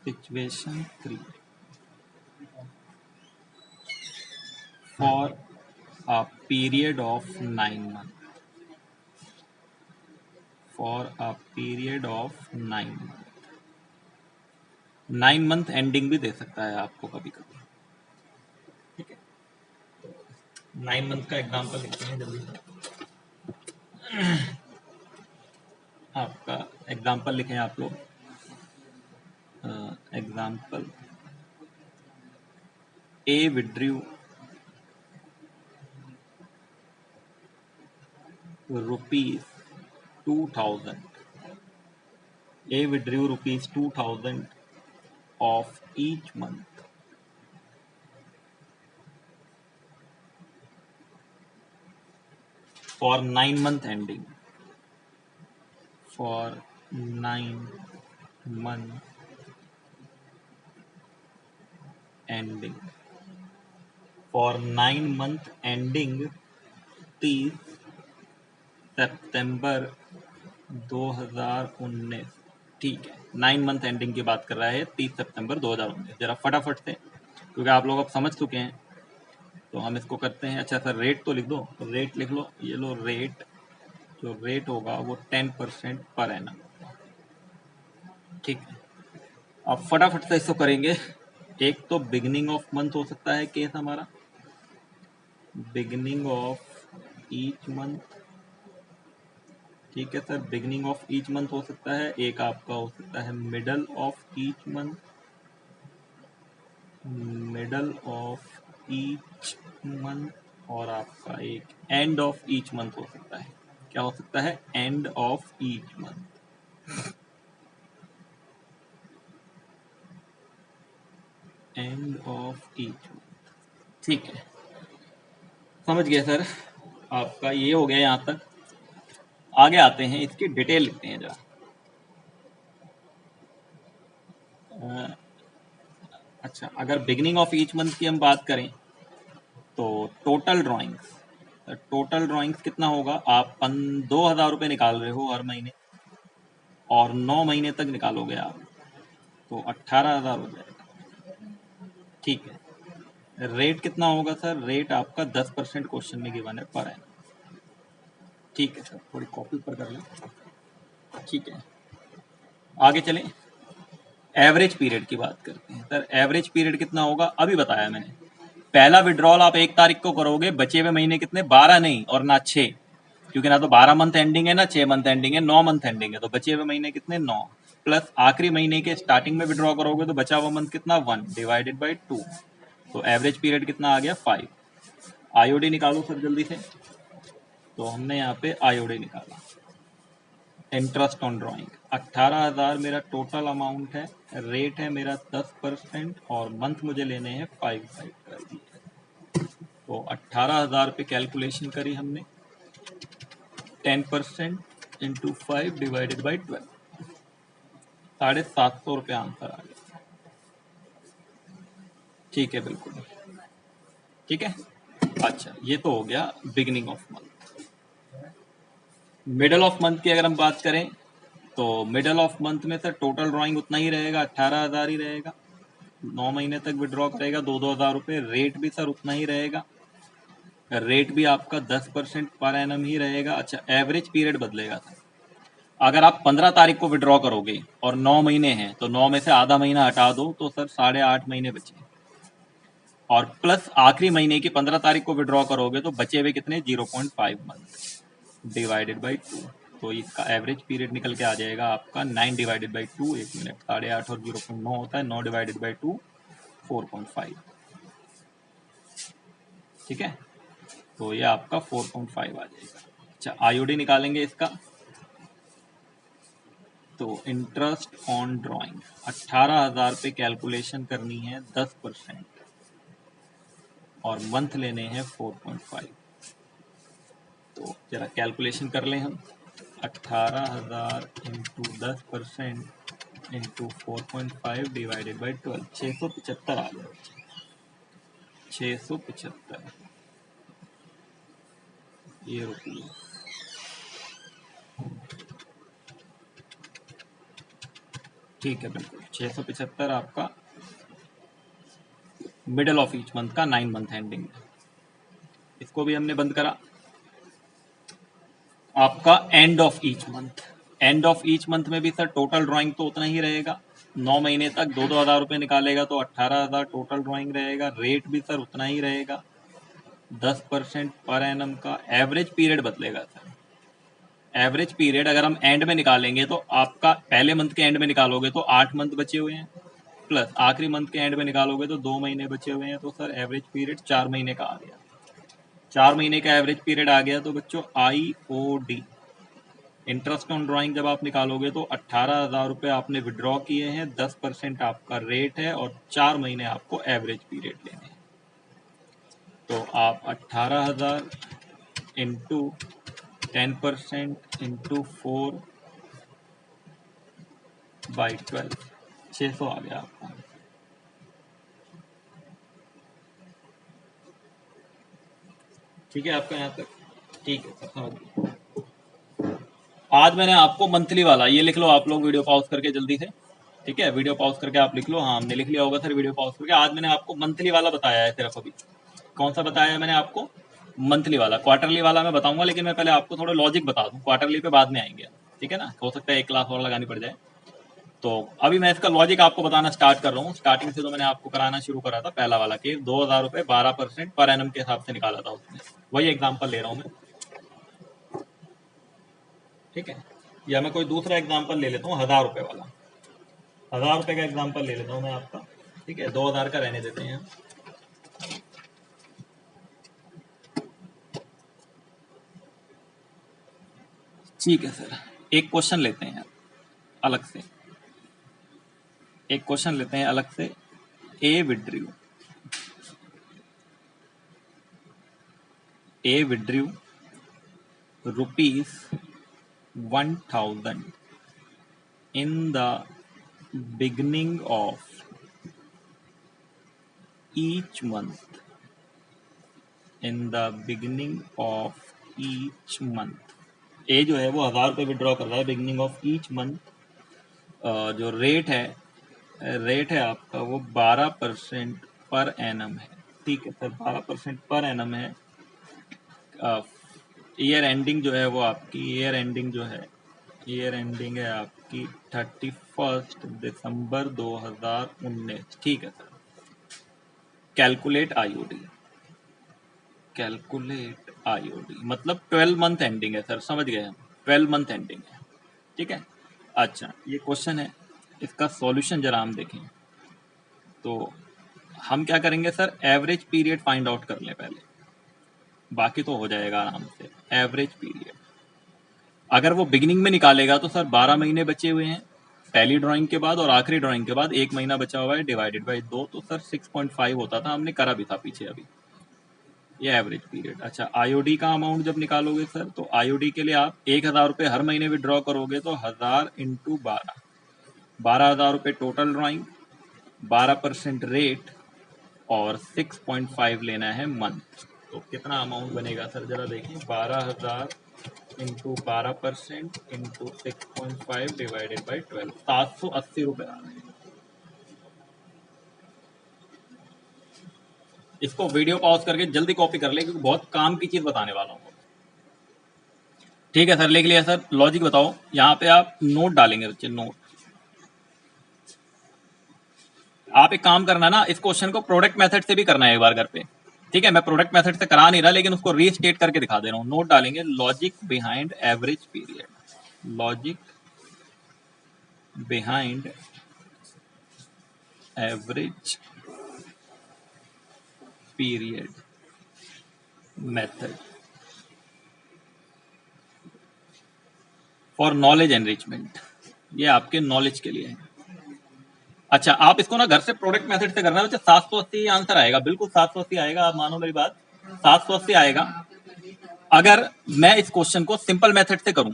situation 3 for a period of 9 month, for a period of 9 month. 9 month ending भी दे सकता है आपको कभी कभी। ठीक है, 9 मंथ का एग्जाम्पल लिखते हैं जल्दी से। आपका एग्जाम्पल लिखें आप लोग। Example, A withdrew rupees 2,000, A withdrew rupees 2,000 of each month for 9 month ending, for 9 month ending, for 9 month ending 30 सितंबर 2019। ठीक है, 9 मंथ एंडिंग की बात कर रहा है 30 सितंबर 2019। जरा फटाफट से, क्योंकि आप लोग अब समझ चुके हैं, तो हम इसको करते हैं। अच्छा सर, रेट तो लिख दो, रेट लिख लो। ये लो रेट, जो रेट होगा वो 10% पर एनम। ठीक है, अब फटाफट से इसको करेंगे। एक तो बिगिनिंग ऑफ मंथ हो सकता है केस हमारा, बिगिनिंग ऑफ ईच मंथ। ठीक है sir, beginning of each month हो सकता है। एक आपका हो सकता है middle of each month, middle of each month, और आपका एक एंड ऑफ ईच मंथ हो सकता है। क्या हो सकता है? End of each month, end of each month. ठीक है, समझ गए सर। आपका ये हो गया यहाँ तक। आगे आते हैं, इसकी डिटेल लिखते हैं जरा। अच्छा, अगर बिगिनिंग ऑफ ईच मंथ की हम बात करें तो टोटल ड्राइंग्स, टोटल ड्राइंग्स कितना होगा? आप 2,000 रुपये निकाल रहे हो हर महीने और 9 महीने तक निकालोगे आप, तो 18,000 हो जाएगा। ठीक है, रेट कितना होगा सर? रेट आपका 10% क्वेश्चन में गिवन है पर एनम। ठीक है सर, थोड़ी कॉपी पर कर लें। ठीक है, आगे चलें। एवरेज पीरियड की बात करते हैं। सर एवरेज पीरियड कितना होगा, अभी बताया मैंने। पहला विड्रॉल आप 1 तारीख को करोगे, बचे हुए महीने कितने, 12 नहीं और ना 6, क्योंकि ना तो 12 मंथ एंडिंग है ना 6 मंथ एंडिंग है, 9 मंथ एंडिंग है, तो बचे हुए महीने कितने, 9, प्लस आखिरी महीने के स्टार्टिंग में विड्रॉ करोगे तो बचा हुआ मंथ कितना, 1 डिवाइडेड बाई 2, तो एवरेज पीरियड कितना आ गया, 5। आईओडी निकालो सर जल्दी से। तो हमने यहाँ पे आईओडी निकाला। इंटरेस्ट ऑन ड्राइंग 18,000 मेरा टोटल अमाउंट है, रेट है मेरा 10% और मंथ मुझे लेने हैं 5 तो 18,000 पे कैलकुलेशन करी हमने, 10% इंटू 5 डिवाइडेड बाई 12, 750 रुपये आंसर आ गया। ठीक है, बिल्कुल ठीक है। अच्छा, ये तो हो गया beginning of month. Middle of month की अगर हम बात करें तो मिडल ऑफ मंथ में सर टोटल ड्राइंग उतना ही रहेगा, 18,000 ही रहेगा। 9 महीने तक विड्रॉ करेगा 2-2 हज़ार रुपये, रेट भी सर उतना ही रहेगा, रेट भी आपका 10% पर एनम ही रहेगा। अच्छा, एवरेज पीरियड बदलेगा सर। अगर आप 15 तारीख को विड्रॉ करोगे और 9 महीने हैं तो 9 में से आधा महीना हटा दो तो सर 8.5 महीने बचे, और प्लस आखिरी महीने की 15 तारीख को विड्रॉ करोगे तो बचे हुए कितने, 0.5 मंथ डिवाइडेड बाई 2, तो इसका एवरेज पीरियड निकल के आ जाएगा आपका 9 डिवाइडेड बाई 2, 1 मिनट, 8.5 और 0.9 होता है, 9 डिवाइडेड बाई 2 4.5, ठीक है, तो ये आपका 4.5 आ जाएगा। अच्छा, आईओडी निकालेंगे इसका। तो इंटरेस्ट ऑन ड्राइंग 18,000 पे कैलकुलेशन करनी है 10% और मंथ लेने हैं 4.5, तो जरा कैलकुलेशन कर लें हम। 18,000 इंटू 10% इंटू 4.5 डिवाइडेड बाई 12, 675 आ गया, 675 ये रुपये। ठीक है, बिल्कुल 675 आपका मिडल ऑफ ईच मंथ का 9 मंथ एंडिंग में। इसको भी हमने बंद करा। आपका end of each month, end of each month में भी सर टोटल ड्राइंग तो उतना ही रहेगा, 9 महीने तक 2-2 हज़ार रुपये निकालेगा तो 18,000 टोटल ड्राइंग रहेगा, रेट भी सर उतना ही रहेगा, 10% पर एनम का। एवरेज पीरियड बदलेगा सर। एवरेज पीरियड अगर हम एंड में निकालेंगे तो आपका पहले मंथ के एंड में निकालोगे तो 8 मंथ बचे हुए हैं, प्लस आखिरी मंथ के एंड में निकालोगे तो 2 महीने बचे हुए हैं, तो सर एवरेज पीरियड 4 महीने का आ गया। 4 महीने का एवरेज पीरियड आ गया तो बच्चों आईओडी इंटरेस्ट ऑन ड्राइंग जब आप निकालोगे तो 18,000 रुपये आपने विड्रॉ किए हैं, 10% आपका रेट है और 4 महीने आपको एवरेज पीरियड लेने हैं, तो आप 18,000 इंटू 10% इंटू 4 बाई 12, 600 आ गया आपका। ठीक है आपका यहाँ तक, ठीक है सर, समझ गया। आज मैंने आपको मंथली वाला, ये लिख लो आप लोग वीडियो पॉज करके जल्दी से, ठीक है, वीडियो पॉज करके आप लिख लो। हाँ, हमने लिख लिया होगा सर वीडियो पॉज करके। आज मैंने आपको मंथली वाला बताया है सिर्फ अभी। कौन सा बताया है मैंने आपको, मंथली वाला। क्वार्टरली वाला मैं बताऊंगा, लेकिन मैं पहले आपको थोड़ा लॉजिक बता दूं, क्वार्टरली पे बाद में आएंगे, ठीक है ना, हो सकता है 1 क्लास और लगानी पड़ जाए। तो अभी मैं इसका लॉजिक आपको बताना स्टार्ट कर रहा हूँ। स्टार्टिंग से तो मैंने आपको कराना शुरू करा था पहला वाला केस, 2,000 रुपये 12% पर एनम के हिसाब से निकाला था उसने, वही एग्जाम्पल ले रहा हूँ मैं, ठीक है। या मैं कोई दूसरा एग्जाम्पल ले लेता हूँ, 1,000 रुपये वाला, 1,000 रुपये का एग्जाम्पल ले लेता हूँ मैं आपका, ठीक है, 2,000 का रहने देते हैं। ठीक है सर, एक क्वेश्चन लेते हैं अलग से, एक क्वेश्चन लेते हैं अलग से। ए withdrew ₹1,000 in the beginning of each month, in the beginning of each month। ए जो है वो 1,000 रुपये विड्रॉ कर रहा है बिगिनिंग ऑफ ईच मंथ। जो रेट है आपका वो 12% पर एनम है, ठीक है सर, 12% पर एनम है। ईयर एंडिंग जो है वो आपकी ईयर एंडिंग जो है ईयर एंडिंग है आपकी 31 दिसंबर 2019। ठीक है sir. Calculate IOD, calculate IOD मतलब 12 मंथ एंडिंग है सर, समझ गए हम, 12 मंथ एंडिंग है। ठीक है। अच्छा ये क्वेश्चन है, इसका सॉल्यूशन जरा हम देखें। तो हम क्या करेंगे sir, average period find out कर लें पहले, बाकी तो हो जाएगा आराम से। एवरेज पीरियड अगर वो बिगिनिंग में निकालेगा तो सर 12 महीने बचे हुए हैं पहली ड्राइंग के बाद, और आखिरी ड्राइंग के बाद 1 महीना बचा हुआ है, डिवाइडेड बाई 2, तो सर 6.5 होता था, हमने करा भी था पीछे अभी। ये एवरेज पीरियड। अच्छा आईओडी का अमाउंट जब निकालोगे सर, तो आईओडी के लिए आप 1,000 रुपये हर महीने विड्रॉ करोगे, तो 1000 इंटू 12,000 रुपये टोटल ड्राइंग, 12% रेट, और 6.5 लेना है मंथ। तो कितना अमाउंट बनेगा सर जरा देखिए, 12,000 इंटू 12% इंटू 6.5 डिवाइडेड बाई 12, 780 रुपये आ रहे हैं। इसको वीडियो पॉज करके जल्दी कॉपी कर ले, क्योंकि बहुत काम की चीज बताने वाला हूँ। ठीक है सर, लिख लिया सर। लॉजिक बताओ, यहाँ पे आप नोट डालेंगे बच्चे, नोट। आप एक काम करना ना, इस क्वेश्चन को प्रोडक्ट मेथड से भी करना है एक बार घर पे। ठीक है, मैं प्रोडक्ट मेथड से करा नहीं रहा, लेकिन उसको रीस्टेट करके दिखा दे रहा हूँ। नोट डालेंगे, logic behind average period, logic behind average period method for knowledge enrichment. ये आपके नॉलेज के लिए है। अच्छा आप इसको ना घर से प्रोडक्ट मेथड से करना है बच्चे। 780 आंसर आएगा, बिल्कुल 780 आएगा, आप मानो मेरी बात, 780 आएगा। अगर मैं इस क्वेश्चन को सिंपल मेथड से करूं,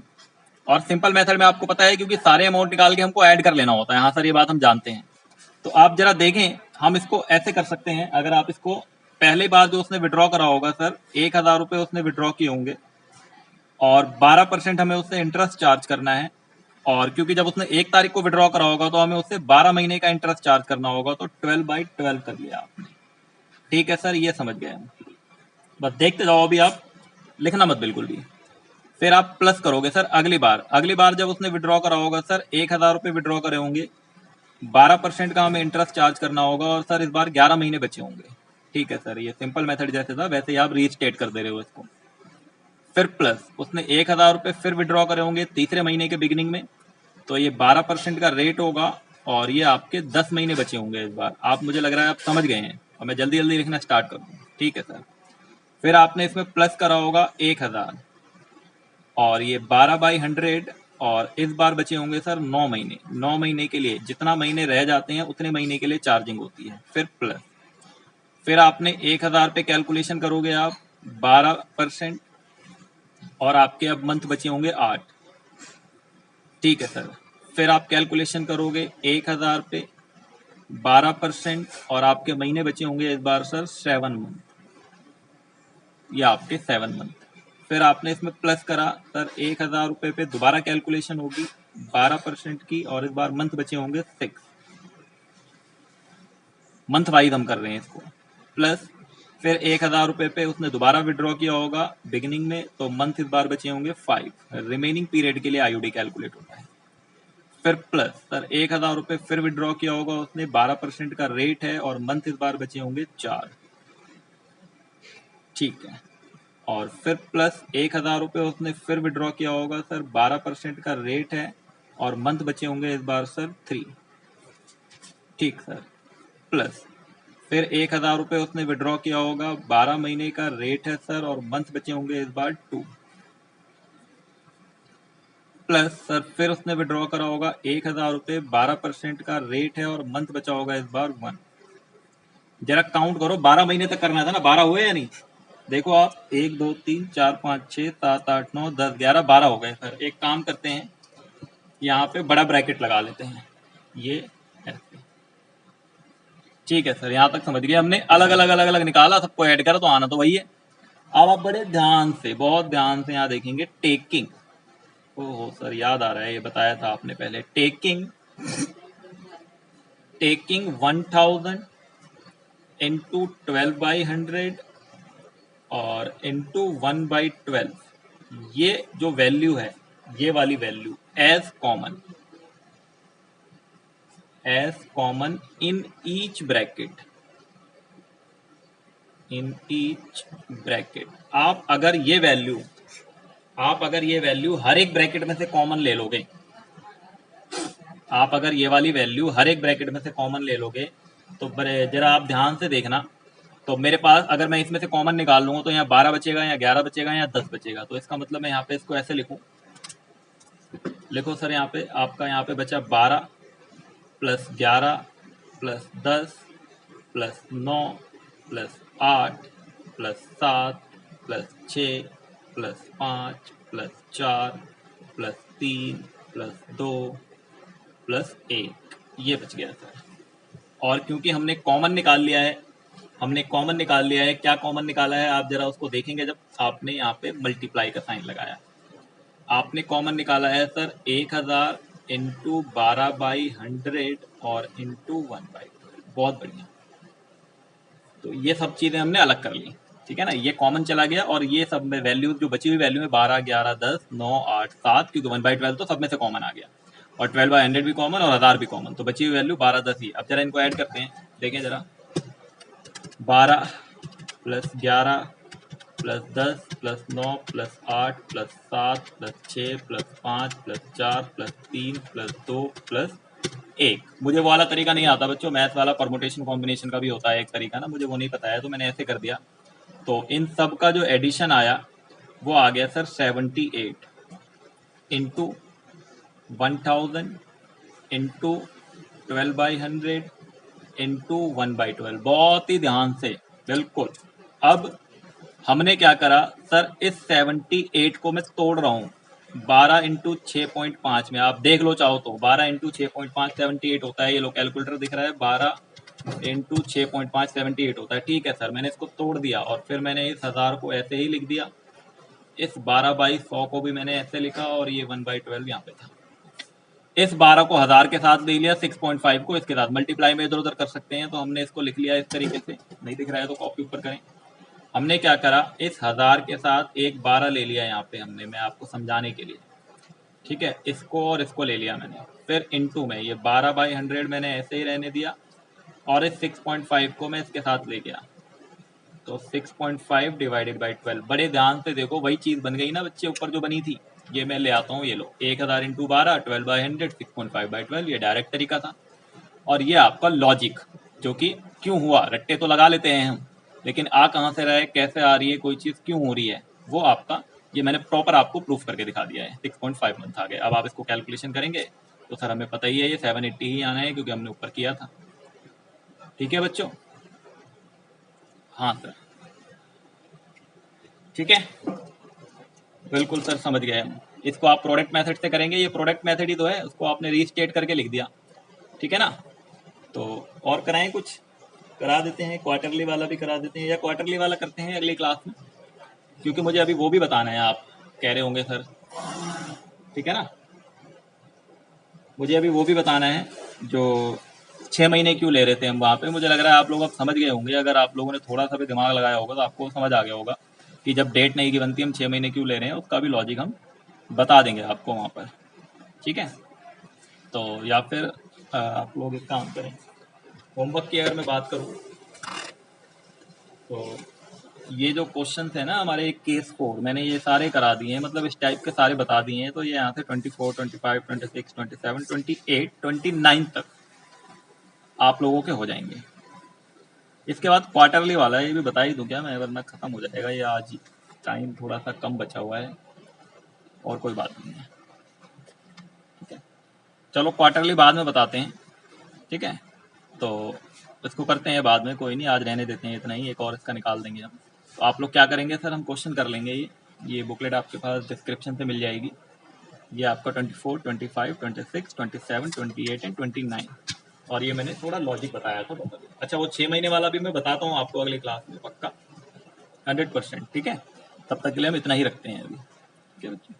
और सिंपल मेथड में आपको पता है क्योंकि सारे अमाउंट निकाल के हमको ऐड कर लेना होता है। हाँ सर ये बात हम जानते हैं। तो आप जरा देखें, हम इसको ऐसे कर सकते हैं। अगर आप इसको पहले बार जो उसने विड्रॉ करा होगा सर, 1,000 रुपये उसने विड्रॉ किए होंगे, और 12% हमें उससे इंटरेस्ट चार्ज करना है। और क्योंकि जब उसने 1 तारीख को विड्रॉ करा होगा, तो हमें उससे 12 महीने का इंटरेस्ट चार्ज करना होगा, तो 12/12 कर लिया आपने। ठीक है सर, ये समझ गए हम। बस देखते जाओ, अभी आप लिखना मत बिल्कुल भी। फिर आप प्लस करोगे सर अगली बार जब उसने विड्रॉ करा होगा सर, 1,000 रुपये विड्रॉ करे होंगे, 12% का हमें इंटरेस्ट चार्ज करना होगा, और सर इस बार 11 महीने बचे होंगे। ठीक है सर, ये सिंपल मेथड जैसे था वैसे ही आप रीस्टेट कर दे रहे हो इसको। फिर प्लस उसने 1,000 रुपये फिर विड्रॉ करे होंगे तीसरे महीने के बिगिनिंग में, तो ये 12% का रेट होगा, और ये आपके 10 महीने बचे होंगे इस बार। आप, मुझे लग रहा है आप समझ गए हैं, और मैं जल्दी जल्दी लिखना स्टार्ट कर दूँ। ठीक है सर। फिर आपने इसमें प्लस करा होगा 1,000, और ये 12/100, और इस बार बचे होंगे सर 9 महीने। 9 महीने के लिए जितना महीने रह जाते हैं उतने महीने के लिए चार्जिंग होती है। फिर प्लस, फिर आपने 1,000 पे कैलकुलेशन करोगे आप, 12%, और आपके अब मंथ बचे होंगे 8। ठीक है सर। फिर आप कैलकुलेशन करोगे 1,000 पे 12%, और आपके महीने बचे होंगे इस बार सर 7 मंथ, या आपके 7 मंथ। फिर आपने इसमें प्लस करा सर, 1,000 रुपये पे दोबारा कैलकुलेशन होगी 12% की, और इस बार मंथ बचे होंगे 6। मंथ वाइज हम कर रहे हैं इसको। प्लस फिर 1,000 रुपये पे उसने दोबारा विड्रॉ किया होगा बिगिनिंग में, तो मंथ इस बार बचे होंगे 5। रिमेनिंग पीरियड के लिए आईओडी कैलकुलेट होता है। फिर प्लस सर 1,000 रुपये फिर विड्रॉ किया होगा उसने, 12% का रेट है, और मंथ इस बार बचे होंगे 4। ठीक है। और फिर प्लस 1,000 रुपये उसने फिर विड्रॉ किया होगा सर, 12% का रेट है, और मंथ बचे होंगे इस बार सर 3। ठीक सर। प्लस फिर 1,000 रुपये उसने विड्रॉ किया होगा, 12 महीने का रेट है सर, और मंथ बचे होंगे इस बार 2। प्लस सर फिर उसने विड्रॉ करा होगा 1,000 रुपये, 12% का रेट है, और मंथ बचा होगा इस बार 1। जरा काउंट करो, 12 महीने तक करना था ना, 12 हुए या नहीं? देखो आप, 1 2 3 4 5 6 7 8 9 10 11 12 हो गए सर। एक काम करते हैं, यहाँ पे बड़ा ब्रैकेट लगा लेते हैं, ये ऐसे। ठीक है सर, यहाँ तक समझ गए हमने। अलग अलग अलग अलग निकाला, सबको ऐड करा, तो आना तो वही है। अब आप बड़े ध्यान से, बहुत ध्यान से यहाँ देखेंगे, टेकिंग। ओहो सर, याद आ रहा है, ये बताया था आपने पहले। टेकिंग 1000 इंटू 12/100 और इंटू 1/12, ये जो वैल्यू है, ये वाली value, as common in each bracket. आप अगर ये वैल्यू हर एक ब्रैकेट में से कॉमन ले लोगे, आप अगर ये वाली वैल्यू हर एक ब्रैकेट में से कॉमन ले लोगे तो जरा आप ध्यान से देखना, तो मेरे पास अगर मैं इसमें से कॉमन निकाल लूंगा तो यहाँ 12 बचेगा, या 11 बचेगा, या 10 बचेगा। तो इसका मतलब मैं यहाँ पे इसको ऐसे लिखूं, लिखो सर यहाँ पे आपका यहाँ पे बचा 12 plus 11 plus 10 plus 9 plus 8 plus 7 plus 6 plus 5 plus 4 plus 3 plus 2 plus 1, ये बच गया सर। और क्योंकि हमने कॉमन निकाल लिया है, क्या कॉमन निकाला है आप जरा उसको देखेंगे जब आपने यहाँ पे मल्टीप्लाई का साइन लगाया। आपने कॉमन निकाला है सर 1000 इंटू 12/100 और इंटू 1/12। बहुत बढ़िया, तो ये सब चीज़ें हमने अलग कर ली, ठीक है ना। ये कॉमन चला गया और ये सब में वैल्यू जो बची हुई वैल्यू है 12, 11, 10, 9, 8, 7, क्योंकि 1/12 तो सब में से कॉमन आ गया, और 12/100 भी कॉमन और 1000 भी कॉमन, तो बची हुई वैल्यू 12, 10 ही। अब जरा इनको ऐड करते हैं, देखें जरा 12 plus 11 plus 10 plus 9 plus 8 plus 7 plus 6 plus 5 plus 4 plus 3 plus 2 plus 1। मुझे वो वाला तरीका नहीं आता बच्चों, मैथ वाला परमुटेशन कॉम्बिनेशन का भी होता है एक तरीका ना, मुझे वो नहीं पता है तो मैंने ऐसे कर दिया। तो इन सब का जो एडिशन आया वो आ गया सर 78 इंटू 1000 इंटू 12/100 इंटू 1/12। बहुत ही ध्यान से, बिल्कुल। अब हमने क्या करा सर, इस 78 को मैं तोड़ रहा हूँ 12 इंटू 6.5 में। आप देख लो चाहो तो 12 इंटू 6.5 78 होता है। ये लो कैलकुलेटर दिख रहा है, 12 इंटू 6.5 78 होता है। ठीक है सर, मैंने इसको तोड़ दिया और फिर मैंने इस 1000 को ऐसे ही लिख दिया, इस 12/100 को भी मैंने ऐसे लिखा, और ये 1/12 यहाँ पे था। इस 12 को 1000 के साथ ले लिया, 6.5 को इसके साथ मल्टीप्लाई में इधर उधर कर सकते हैं, तो हमने इसको लिख लिया इस तरीके से। नहीं दिख रहा है तो कॉपी ऊपर करें। हमने क्या करा, इस 1000 के साथ एक 12 ले लिया यहाँ पे हमने, मैं आपको समझाने के लिए, ठीक है। इसको और इसको ले लिया मैंने, फिर इनटू में ये 12/100 मैंने ऐसे ही रहने दिया, और इस 6.5 को मैं इसके साथ ले गया, तो 6.5 डिवाइडेड बाई 12। बड़े ध्यान से देखो, वही चीज़ बन गई ना बच्चे ऊपर जो बनी थी। ये मैं ले आता हूँ, ये लो 1000 इंटू 12 12/100 6.5/12, ये डायरेक्ट तरीका था। और ये आपका लॉजिक, जो कि क्यों हुआ, रट्टे तो लगा लेते हैं हम, लेकिन आ कहाँ से रहा है, कैसे आ रही है कोई चीज़, क्यों हो रही है, वो आपका ये मैंने प्रॉपर आपको प्रूफ करके दिखा दिया है। 6.5 मंथ आ गए। अब आप इसको कैलकुलेशन करेंगे तो सर हमें पता ही है ये 780 ही आना है, क्योंकि हमने ऊपर किया था। ठीक है बच्चों, हाँ सर, ठीक है, बिल्कुल सर, समझ गए हम। इसको आप प्रोडक्ट मेथड से करेंगे, ये प्रोडक्ट मेथड ही तो है, उसको आपने रीस्टेट करके लिख दिया, ठीक है ना। तो और कराएं, कुछ करा देते हैं, क्वार्टरली वाला भी करा देते हैं, या क्वार्टरली वाला करते हैं अगली क्लास में, क्योंकि मुझे अभी वो भी बताना है। आप कह रहे होंगे सर, ठीक है ना, मुझे अभी वो भी बताना है जो 6 महीने क्यों ले रहे थे हम वहाँ पे। मुझे लग रहा है आप लोग अब समझ गए होंगे, अगर आप लोगों ने थोड़ा सा भी दिमाग लगाया होगा तो आपको समझ आ गया होगा कि जब डेट नहीं की बनती हम 6 महीने क्यों ले रहे हैं, उसका भी लॉजिक हम बता देंगे आपको वहाँ पर, ठीक है। तो या फिर आप लोग एक काम करें, होमवर्क की अगर मैं बात करूँ तो ये जो क्वेश्चन है ना हमारे केस 4, मैंने ये सारे करा दिए हैं, मतलब इस टाइप के सारे बता दिए हैं। तो ये यहाँ से 24, 25, 26, 27, 28, 29 तक आप लोगों के हो जाएंगे। इसके बाद क्वार्टरली वाला है, ये भी बता ही दूं क्या मैं, वरना खत्म हो जाएगा ये आज ही, टाइम थोड़ा सा कम बचा हुआ है, और कोई बात नहीं है, ठीक है। चलो क्वार्टरली बाद में बताते हैं, ठीक है। तो इसको करते हैं बाद में, कोई नहीं, आज रहने देते हैं इतना ही, एक और इसका निकाल देंगे हम। तो आप लोग क्या करेंगे सर, हम क्वेश्चन कर लेंगे। ये बुकलेट आपके पास डिस्क्रिप्शन से मिल जाएगी। ये आपका 24, 25, 26, 27, 28 एंड 29, और ये मैंने थोड़ा लॉजिक बताया था। अच्छा, वो 6 महीने वाला भी मैं बताता हूँ आपको अगली क्लास में, पक्का 100%, ठीक है। तब तक के लिए हम इतना ही रखते हैं अभी, ठीक है बच्चे।